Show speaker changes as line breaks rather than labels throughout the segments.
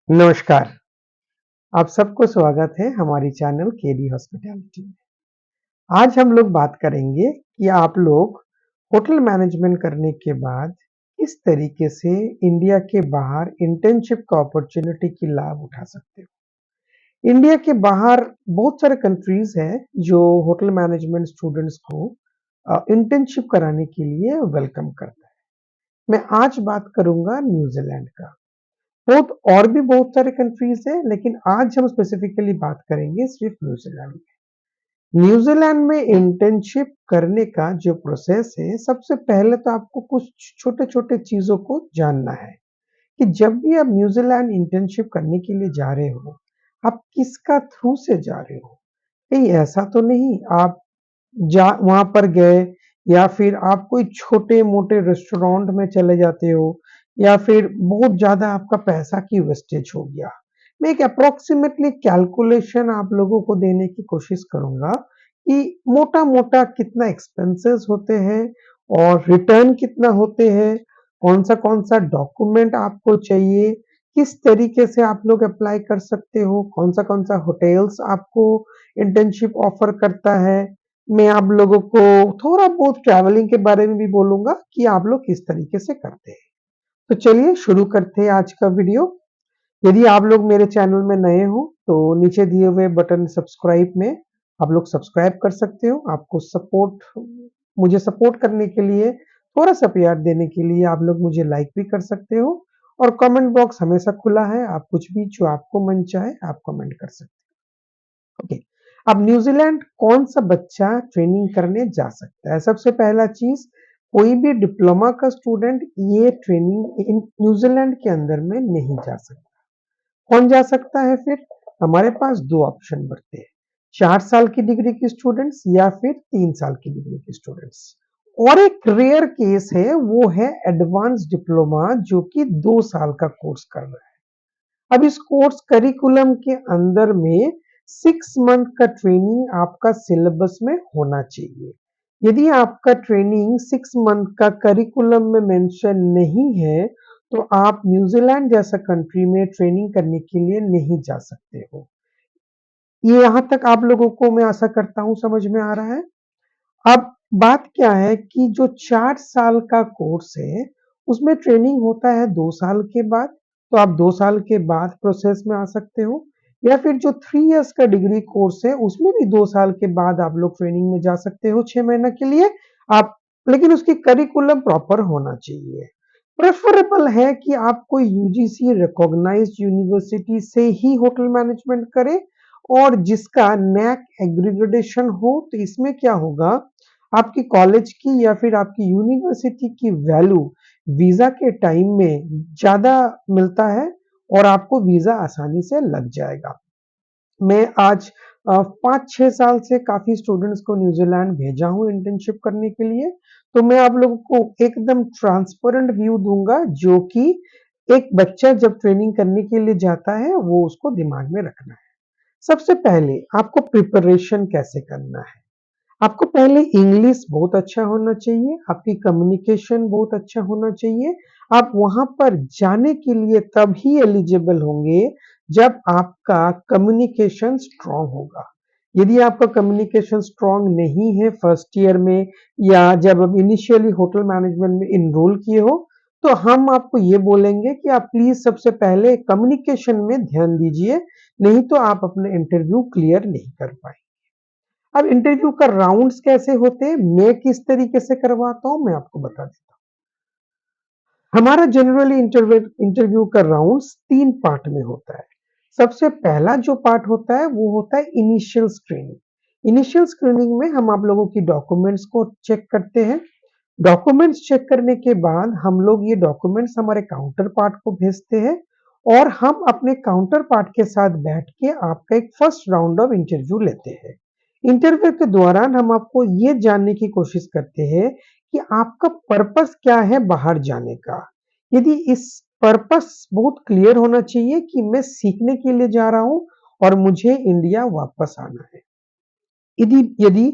नमस्कार, आप सबको स्वागत है हमारी चैनल केडी हॉस्पिटैलिटी में। आज हम लोग बात करेंगे कि आप लोग होटल मैनेजमेंट करने के बाद किस तरीके से इंडिया के बाहर इंटर्नशिप का अपॉर्चुनिटी की लाभ उठा सकते हो। इंडिया के बाहर बहुत सारे कंट्रीज हैं जो होटल मैनेजमेंट स्टूडेंट्स को इंटर्नशिप कराने के लिए वेलकम करता है। मैं आज बात करूंगा न्यूजीलैंड का। बहुत और भी बहुत सारे कंट्रीज हैं, लेकिन आज हम स्पेसिफिकली बात करेंगे सिर्फ न्यूजीलैंड में। न्यूजीलैंड में इंटर्नशिप करने का जो प्रोसेस है, सबसे पहले तो आपको कुछ छोटे-छोटे चीज़ों को जानना है कि जब भी आप न्यूजीलैंड इंटर्नशिप करने के लिए जा रहे हो, आप किसका थ्रू से जा रहे हो। कहीं ऐसा तो नहीं आप जा वहाँ पर गए या फिर आप कोई छोटे-मोटे रेस्टोरेंट में चले जाते हो या फिर बहुत ज़्यादा आपका पैसा की वेस्टेज हो गया। मैं एक अप्रॉक्सिमेटली कैलकुलेशन आप लोगों को देने की कोशिश करूँगा कि मोटा-मोटा कितना एक्सपेंसेस होते हैं और रिटर्न कितना होते हैं, कौन-सा डॉक्यूमेंट आपको चाहिए, किस तरीके से आप लोग अप्लाई कर सकते हो, कौन-सा होटल्स आपको इंटर्नशिप ऑफर करता है। मैं आप लोगों को थोड़ा बहुत ट्रैवलिंग के बारे में भी बोलूँगा कि आप लोग किस तरीके से करते हैं। तो चलिए शुरू करते हैं आज का वीडियो। यदि आप लोग मेरे चैनल में नए हो तो नीचे दिए हुए बटन सब्सक्राइब में आप लोग सब्सक्राइब कर सकते हो। आपको मुझे सपोर्ट करने के लिए, थोड़ा-सा प्यार देने के लिए आप लोग मुझे लाइक भी कर सकते हो और कमेंट बॉक्स हमेशा खुला है। आप कुछ भी जो आपको मन चाहे आप कमेंट कर सकते हो। ओके। अब न्यूजीलैंड कौन-सा बच्चा ट्रेनिंग करने जा सकता है? सबसे पहला चीज़, कोई भी डिप्लोमा का स्टूडेंट ये ट्रेनिंग इन न्यूजीलैंड के अंदर में नहीं जा सकता। कौन जा सकता है फिर? हमारे पास 2 ऑप्शन बढ़ते हैं, 4 साल की डिग्री के स्टूडेंट्स या फिर 3 साल की डिग्री के स्टूडेंट्स। और एक रेयर केस है, वो है एडवांस डिप्लोमा जो कि 2 साल का कोर्स कर रहा है। अब इस कोर्स करिकुलम के अंदर में 6 मंथ का ट्रेनिंग आपका सिलेबस में होना चाहिए। यदि आपका ट्रेनिंग 6 मंथ का करिकुलम में मेंशन नहीं है, तो आप न्यूजीलैंड जैसा कंट्री में ट्रेनिंग करने के लिए नहीं जा सकते हो। ये यहाँ तक आप लोगों को मैं आशा करता हूँ समझ में आ रहा है। अब बात क्या है कि जो 4 साल का कोर्स है, उसमें ट्रेनिंग होता है 2 साल के बाद, तो आप 2 साल के बाद प्रोसेस में आ सकते हो या फिर जो 3 इयर्स का डिग्री कोर्स है, उसमें भी 2 साल के बाद आप लोग ट्रेनिंग में जा सकते हो 6 महीने के लिए। आप लेकिन उसकी करिकुलम प्रॉपर होना चाहिए। प्रेफरेबल है कि आप कोई यूजीसी रिकॉग्नाइज्ड यूनिवर्सिटी से ही होटल मैनेजमेंट करें और जिसका नैक एक्रीडिटेशन हो, तो इसमें क्या होगा, आपकी कॉलेज की या फिर आपकी यूनिवर्सिटी की वैल्यू वीज़ा के टाइम में ज़्यादा मिलता है और आपको वीज़ा आसानी से लग जाएगा। मैं आज 5-6 साल से काफ़ी स्टूडेंट्स को न्यूज़ीलैंड भेजा हूँ इंटर्नशिप करने के लिए, तो मैं आप लोगों को एकदम ट्रांसपेरेंट व्यू दूँगा जो कि एक बच्चा जब ट्रेनिंग करने के लिए जाता है, वो उसको दिमाग में रखना है। सबसे पहले आपको प्रिपरेशन कैसे करना है? आपको पहले इंग्लिश बहुत अच्छा होना चाहिए, आपकी कम्युनिकेशन बहुत अच्छा होना चाहिए। आप वहाँ पर जाने के लिए तभी एलिजिबल होंगे जब आपका कम्युनिकेशन स्ट्रॉन्ग होगा। यदि आपका कम्युनिकेशन स्ट्रॉन्ग नहीं है फर्स्ट ईयर में या जब आप इनिशियली होटल मैनेजमेंट में एनरोल किए हो, तो हम आपको ये बोलेंगे कि आप प्लीज़ सबसे पहले कम्युनिकेशन में ध्यान दीजिए, नहीं तो आप अपने इंटरव्यू क्लियर नहीं कर पाएँगे। अब इंटरव्यू का राउंड्स कैसे होते हैं, मैं किस तरीके से करवाता हूँ, मैं आपको बता देता हूँ। हमारा जनरली इंटरव्यू का राउंड्स 3 पार्ट में होता है। सबसे पहला जो पार्ट होता है, वो होता है इनिशियल स्क्रीनिंग। इनिशियल स्क्रीनिंग में हम आप लोगों की डॉक्यूमेंट्स को चेक करते हैं। डॉक्यूमेंट्स चेक करने के बाद हम लोग ये डॉक्यूमेंट्स हमारे काउंटर पार्ट को भेजते हैं और हम अपने काउंटर पार्ट के साथ बैठ के आपका एक फर्स्ट राउंड ऑफ इंटरव्यू लेते हैं। इंटरव्यू के दौरान हम आपको ये जानने की कोशिश करते हैं कि आपका पर्पस क्या है बाहर जाने का। यदि इस पर्पस बहुत क्लियर होना चाहिए कि मैं सीखने के लिए जा रहा हूँ और मुझे इंडिया वापस आना है। यदि यदि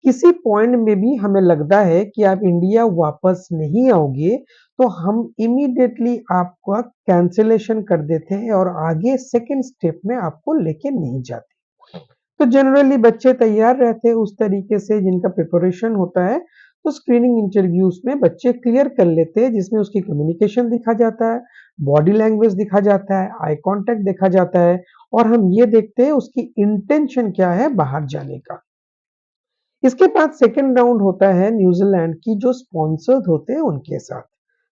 किसी पॉइंट में भी हमें लगता है कि आप इंडिया वापस नहीं आओगे, तो हम इमीडिएटली आपका कैंसलेशन कर देते हैं और आगे सेकंड स्टेप में आपको लेके नहीं जाते। तो जनरली बच्चे तैयार रहते हैं उस तरीके से जिनका प्रिपरेशन होता है, तो स्क्रीनिंग इंटरव्यूज में बच्चे क्लियर कर लेते हैं जिसमें उसकी कम्युनिकेशन दिखा जाता है, बॉडी लैंग्वेज दिखा जाता है, आई कांटेक्ट देखा जाता है और हम ये देखते हैं उसकी इंटेंशन क्या है बाहर जाने का। इसके बाद सेकंड राउंड होता है न्यूजीलैंड की जो स्पॉन्सर्स होते हैं उनके साथ।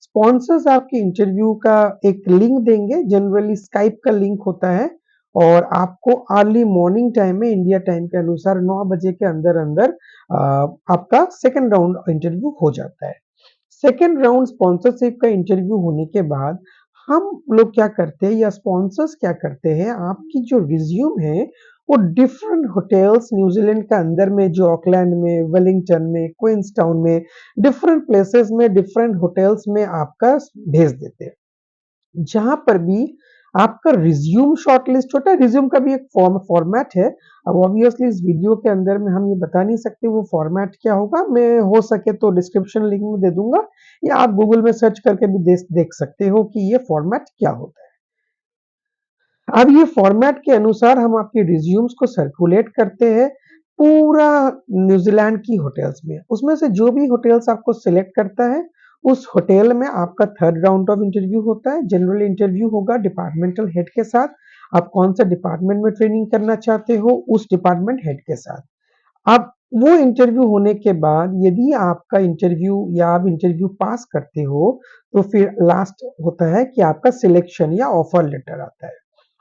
स्पॉन्सर्स आपके इंटरव्यू का एक लिंक देंगे, जनरली स्काइप का लिंक होता है और आपको अर्ली मॉर्निंग टाइम में इंडिया टाइम के अनुसार 9 बजे के अंदर-अंदर आपका सेकंड राउंड इंटरव्यू हो जाता है। सेकंड राउंड स्पॉन्सरशिप का इंटरव्यू होने के बाद हम लोग क्या करते हैं या स्पॉन्सर्स क्या करते हैं, आपकी जो रिज्यूम है वो डिफरेंट होटल्स न्यूजीलैंड के अंदर में जो ऑकलैंड में, वेलिंगटन में, क्वींसटाउन में, डिफरेंट प्लेसेस में, डिफरेंट होटल्स में आपका भेज देते हैं। जहाँ पर भी आपका रिज्यूम शॉर्टलिस्ट होता है, रिज्यूम का भी एक फॉर्मेट है। अब ऑब्वियसली इस वीडियो के अंदर में हम ये बता नहीं सकते वो फॉर्मेट क्या होगा, मैं हो सके तो डिस्क्रिप्शन लिंक में दे दूंगा या आप गूगल में सर्च करके भी देख सकते हो कि ये फॉर्मेट क्या होता है। अब ये फॉर्मेट के अनुसार हम आपके रिज्यूम्स को सर्कुलेट करते हैं पूरा न्यूजीलैंड की होटल्स में। उसमें से जो भी होटल्स आपको सिलेक्ट करता है, उस होटल में आपका थर्ड राउंड ऑफ इंटरव्यू होता है। जनरल इंटरव्यू होगा डिपार्टमेंटल हेड के साथ। आप कौन सा डिपार्टमेंट में ट्रेनिंग करना चाहते हो, उस डिपार्टमेंट हेड के साथ। अब वो इंटरव्यू होने के बाद यदि आपका इंटरव्यू या आप इंटरव्यू पास करते हो, तो फिर लास्ट होता है कि आपका सिलेक्शन या ऑफर लेटर आता है।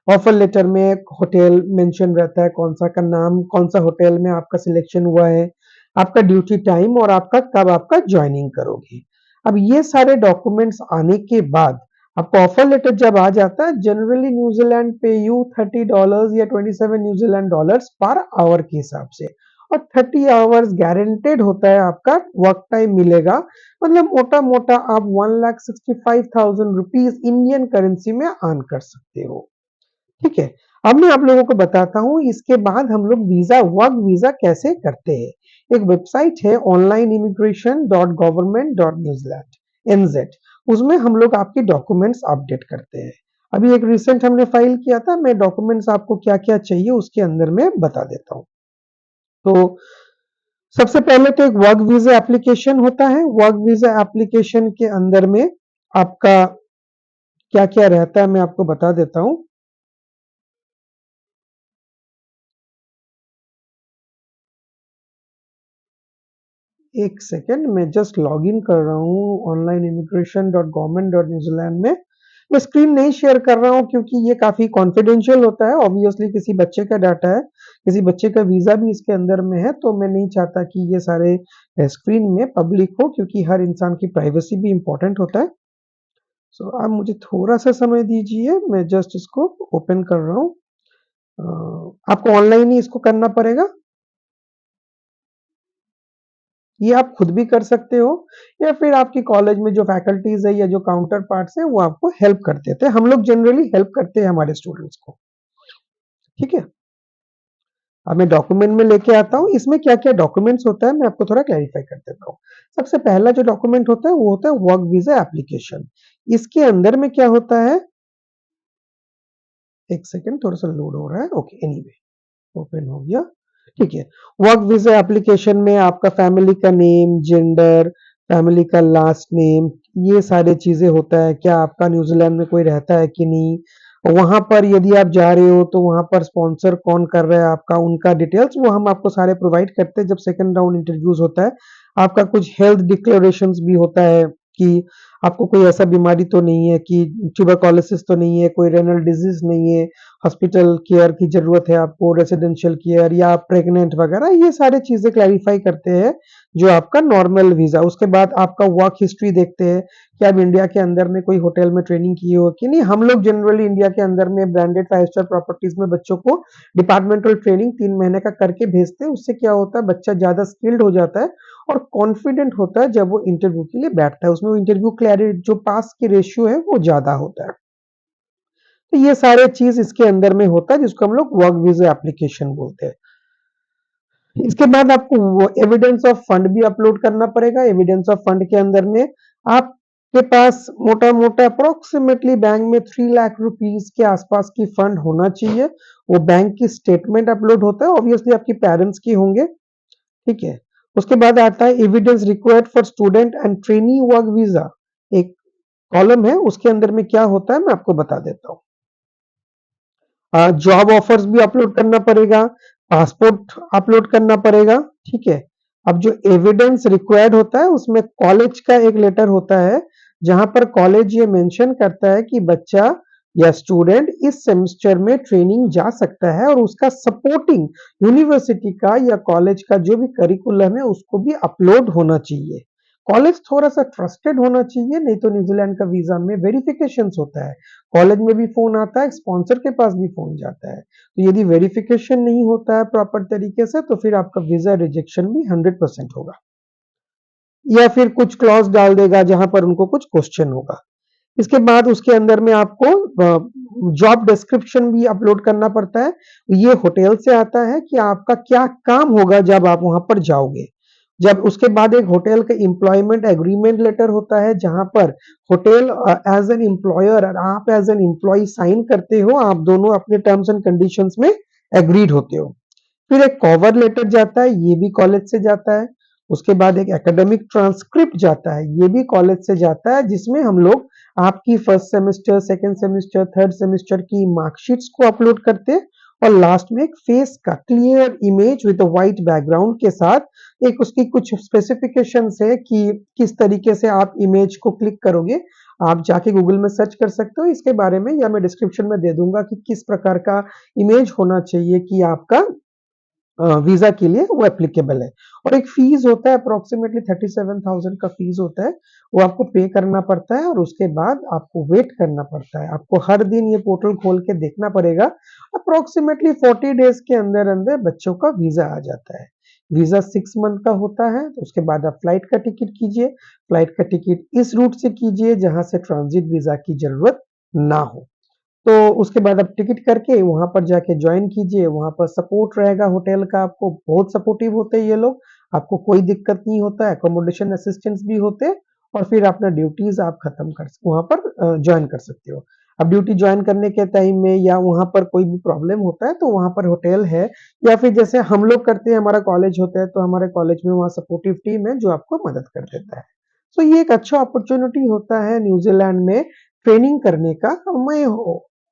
ऑफर लेटर में एक होटल मेंशन रहता है, कौन सा का नाम, कौन सा होटल में आपका सिलेक्शन हुआ है, आपका ड्यूटी टाइम और आपका कब आपका ज्वाइनिंग करोगे। अब ये सारे डॉक्यूमेंट्स आने के बाद आपका ऑफर लेटर जब आ जाता है, जनरली न्यूजीलैंड पे यू $30 या 27 न्यूजीलैंड डॉलर्स पर आवर के हिसाब से और 30 आवर्स गारंटेड होता है आपका वर्क टाइम मिलेगा। मतलब मोटा मोटा आप 1,65,000 रुपीज इंडियन करेंसी में अर्न कर सकते हो। ठीक है। अब मैं आप लोगों को बताता हूँ इसके बाद हम लोग वर्क वीजा कैसे करते हैं। एक वेबसाइट है online immigration dot government dot New Zealand एनजेड, उसमें हम लोग आपके डॉक्यूमेंट्स अपडेट करते हैं। अभी एक रिसेंट हमने फाइल किया था, मैं डॉक्यूमेंट्स आपको क्या क्या चाहिए उसके अंदर में बता देता हूँ। तो सबसे पहले तो एक वर्क वीजा एप्लीकेशन होता है। वर्क वीजा एप्लीकेशन के अंदर में आपका क्या क्या रहता है मैं आपको बता देता हूँ। एक सेकेंड, मैं जस्ट लॉग इन कर रहा हूँ online immigration dot government dot New Zealand में। मैं स्क्रीन नहीं शेयर कर रहा हूँ क्योंकि ये काफी कॉन्फिडेंशियल होता है। ऑब्वियसली किसी बच्चे का डाटा है, किसी बच्चे का वीजा भी इसके अंदर में है, तो मैं नहीं चाहता कि ये सारे स्क्रीन में पब्लिक हो क्योंकि हर इंसान की प्राइवेसी भी इंपॉर्टेंट होता है। सो आप मुझे थोड़ा सा समय दीजिए, मैं जस्ट इसको ओपन कर रहा हूँ। आपको ऑनलाइन ही इसको करना पड़ेगा, ये आप खुद भी कर सकते हो या फिर आपकी कॉलेज में जो फैकल्टीज है या जो काउंटर पार्ट्स है वो आपको हेल्प कर देते हैं। हम लोग जनरली हेल्प करते हैं हमारे स्टूडेंट्स को। ठीक है। अब मैं डॉक्यूमेंट में लेके आता हूँ, इसमें क्या क्या डॉक्यूमेंट्स होता है मैं आपको थोड़ा क्लैरिफाई कर देता हूँ। सबसे पहला जो डॉक्यूमेंट होता है वो होता है वर्क वीजा एप्लीकेशन। इसके अंदर में क्या होता है, एक सेकेंड थोड़ा सा लोड हो रहा है। ओके, एनीवे ओपन हो गया। ठीक है। वर्क वीजा एप्लीकेशन में आपका फैमिली का नेम, जेंडर, फैमिली का लास्ट नेम, ये सारी चीजें होता है। क्या आपका न्यूजीलैंड में कोई रहता है कि नहीं, वहां पर यदि आप जा रहे हो तो वहां पर स्पॉन्सर कौन कर रहा है आपका, उनका डिटेल्स वो हम आपको सारे प्रोवाइड करते हैं जब सेकंड राउंड इंटरव्यूज होता है। आपका कुछ हेल्थ डिक्लेरेशंस भी होता है कि आपको कोई ऐसा बीमारी तो नहीं है, कि ट्यूबरकुलोसिस तो नहीं है, कोई रेनल डिजीज नहीं है, हॉस्पिटल केयर की जरूरत है आपको, रेसिडेंशियल केयर या प्रेग्नेंट वगैरह, ये सारी चीजें क्लैरिफाई करते हैं जो आपका नॉर्मल वीजा। उसके बाद आपका वर्क हिस्ट्री देखते हैं कि आप इंडिया के अंदर में कोई होटल में ट्रेनिंग की हो कि नहीं। हम लोग जनरली इंडिया के अंदर में ब्रांडेड 5 स्टार प्रॉपर्टीज में बच्चों को डिपार्टमेंटल ट्रेनिंग 3 महीने का करके भेजते हैं। उससे क्या होता है, बच्चा ज्यादा स्किल्ड हो जाता है और कॉन्फिडेंट होता है जब वो इंटरव्यू के लिए बैठता है। उसमें इंटरव्यू क्लैरिटी जो पास की रेशियो है वो ज्यादा होता है। तो ये सारे चीज इसके अंदर में होता है जिसको हम लोग वर्क वीजा एप्लीकेशन बोलते हैं। इसके बाद आपको वो एविडेंस ऑफ फंड भी अपलोड करना पड़ेगा। एविडेंस ऑफ फंड के अंदर में आपके पास मोटा-मोटा अप्रोक्सीमेटली बैंक में 3 लाख रुपीस के आसपास की फंड होना चाहिए। वो बैंक की स्टेटमेंट अपलोड होता है, ऑब्वियसली आपके पेरेंट्स की होंगे, ठीक है। उसके बाद आता है evidence required for student and trainee work visa. एक कॉलम है, उसके अंदर में क्या होता है मैं आपको बता देता हूँ। जॉब ऑफर्स भी अपलोड करना पड़ेगा, पासपोर्ट अपलोड करना पड़ेगा, ठीक है। अब जो एविडेंस रिक्वायर्ड होता है उसमें कॉलेज का एक लेटर होता है, जहां पर कॉलेज ये मेंशन करता है कि बच्चा या स्टूडेंट इस सेमेस्टर में ट्रेनिंग जा सकता है, और उसका सपोर्टिंग यूनिवर्सिटी का या कॉलेज का जो भी करिकुलम है उसको भी अपलोड होना चाहिए। कॉलेज थोड़ा-सा ट्रस्टेड होना चाहिए, नहीं तो न्यूज़ीलैंड का वीज़ा में वेरिफिकेशंस होता है। कॉलेज में भी फ़ोन आता है, स्पॉन्सर के पास भी फ़ोन जाता है। तो यदि वेरिफिकेशन नहीं होता है प्रॉपर तरीके से, तो फिर आपका वीज़ा रिजेक्शन भी 100% होगा। या फिर कुछ क्लॉज़ डाल देगा जहाँ पर उनको कुछ क्वेश्चन होगा। इसके बाद उसके अंदर में आपको जॉब डिस्क्रिप्शन भी अपलोड करना पड़ता है। ये होटल से आता है कि आपका क्या काम होगा जब आप वहाँ पर जाओगे। जब उसके बाद एक होटल का एम्प्लॉयमेंट एग्रीमेंट लेटर होता है, जहाँ पर होटल एज़ एन एम्प्लॉयर और आप एज़ एन एम्प्लॉयी साइन करते हो, आप दोनों अपने टर्म्स एंड कंडीशंस में एग्रीड होते हो। फिर एक कवर लेटर जाता है, ये भी कॉलेज से जाता है। उसके बाद एक एकेडमिक ट्रांसक्रिप्ट जाता है, ये भी कॉलेज से जाता है, जिसमें हम लोग आपकी first semester, second semester, third semester की मार्कशीट्स को अपलोड करते हैं, और लास्ट में एक फेस का clear image with white background के साथ एक उसकी कुछ स्पेसिफिकेशंस है कि किस तरीके से आप इमेज को क्लिक करोगे। आप जाके गूगल में सर्च कर सकते हो इसके बारे में, या मैं डिस्क्रिप्शन में दे दूंगा कि किस प्रकार का इमेज होना चाहिए कि आपका वीजा के लिए वो एप्लीकेबल है। और एक फीस होता है, अप्रोक्सीमेटली 37,000 का फीस होता है, वो आपको पे करना पड़ता है, और उसके बाद आपको वेट करना पड़ता है। आपको हर दिन ये पोर्टल खोल के देखना पड़ेगा। अप्रोक्सीमेटली 40 डेज के अंदर अंदर बच्चों का वीजा आ जाता है। वीजा 6 मंथ का होता है, तो उसके बाद आप फ्लाइट का टिकट कीजिए। फ्लाइट का टिकट इस रूट से कीजिए जहां से ट्रांजिट वीजा की जरूरत ना हो। तो उसके बाद आप टिकट करके वहाँ पर जाके जॉइन कीजिए, वहाँ पर सपोर्ट रहेगा होटल का, आपको बहुत सपोर्टिव होते हैं ये लोग, आपको कोई दिक्कत नहीं होता है, अकोमोडेशन असिस्टेंस भी होते हैं, और फिर अपना ड्यूटीज़ आप खत्म कर वहाँ पर जॉइन कर सकते हो। अब ड्यूटी जॉइन करने के टाइम में या वहाँ पर कोई भी प्रॉब्लम होता है, तो वहाँ पर होटल है, या फिर जैसे हम लोग करते हैं, हमारा कॉलेज होता है, तो हमारे कॉलेज में वहाँ सपोर्टिव टीम है जो आपको मदद कर देता है। सो ये एक अच्छा अपॉर्च्युनिटी होता है न्यूज़ीलैंड में ट्रेनिंग करने का।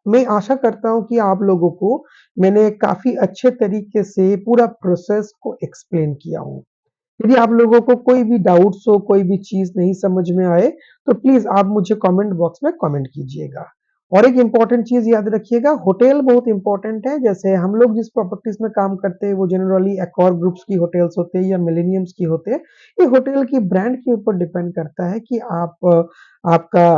मैं आशा करता हूँ कि आप लोगों को मैंने काफ़ी अच्छे तरीके से पूरा प्रोसेस को एक्सप्लेन किया हूँ। यदि आप लोगों को कोई भी डाउट्स हो, कोई भी चीज़ नहीं समझ में आए, तो प्लीज़ आप मुझे कमेंट बॉक्स में कमेंट कीजिएगा। और एक इम्पोर्टेंट चीज़ याद रखिएगा, होटल बहुत इम्पोर्टेंट है। जैसे हम लोग जिस प्रॉपर्टीज़ में काम करते हैं, वो जनरली एक्वार ग्रुप्स की होटल्स होते हैं या मिलेनियम्स की होते हैं। ये होटल की ब्रांड के ऊपर डिपेंड करता है कि आपका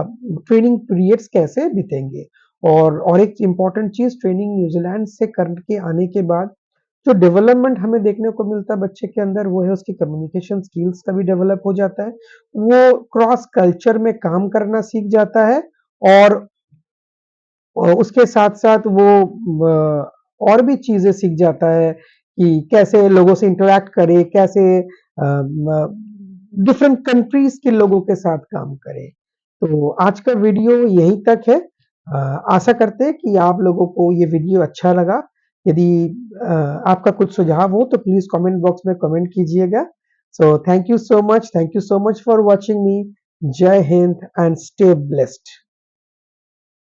ट्रेनिंग पीरियड्स कैसे बीतेंगे। और एक इम्पोर्टेंट चीज़, ट्रेनिंग न्यूज़ीलैंड से करके आने के बाद जो डेवलपमेंट हमें देखने को मिलता है बच्चे के अंदर, वो है उसकी कम्युनिकेशन स्किल्स का भी डेवलप हो जाता है। वो क्रॉस कल्चर में काम करना सीख जाता है, और उसके साथ-साथ वो और भी चीज़ें सीख जाता है कि कैसे लोगों से इंटरैक्ट करे, कैसे डिफरेंट कंट्रीज़ के लोगों के साथ काम करे। तो आज का वीडियो यहीं तक है। आशा करते हैं कि आप लोगों को ये वीडियो अच्छा लगा। यदि आपका कुछ सुझाव हो तो प्लीज़ कमेंट बॉक्स में कमेंट कीजिएगा। So thank you so much for watching मी। जय हिंद एंड स्टे ब्लेस्ड।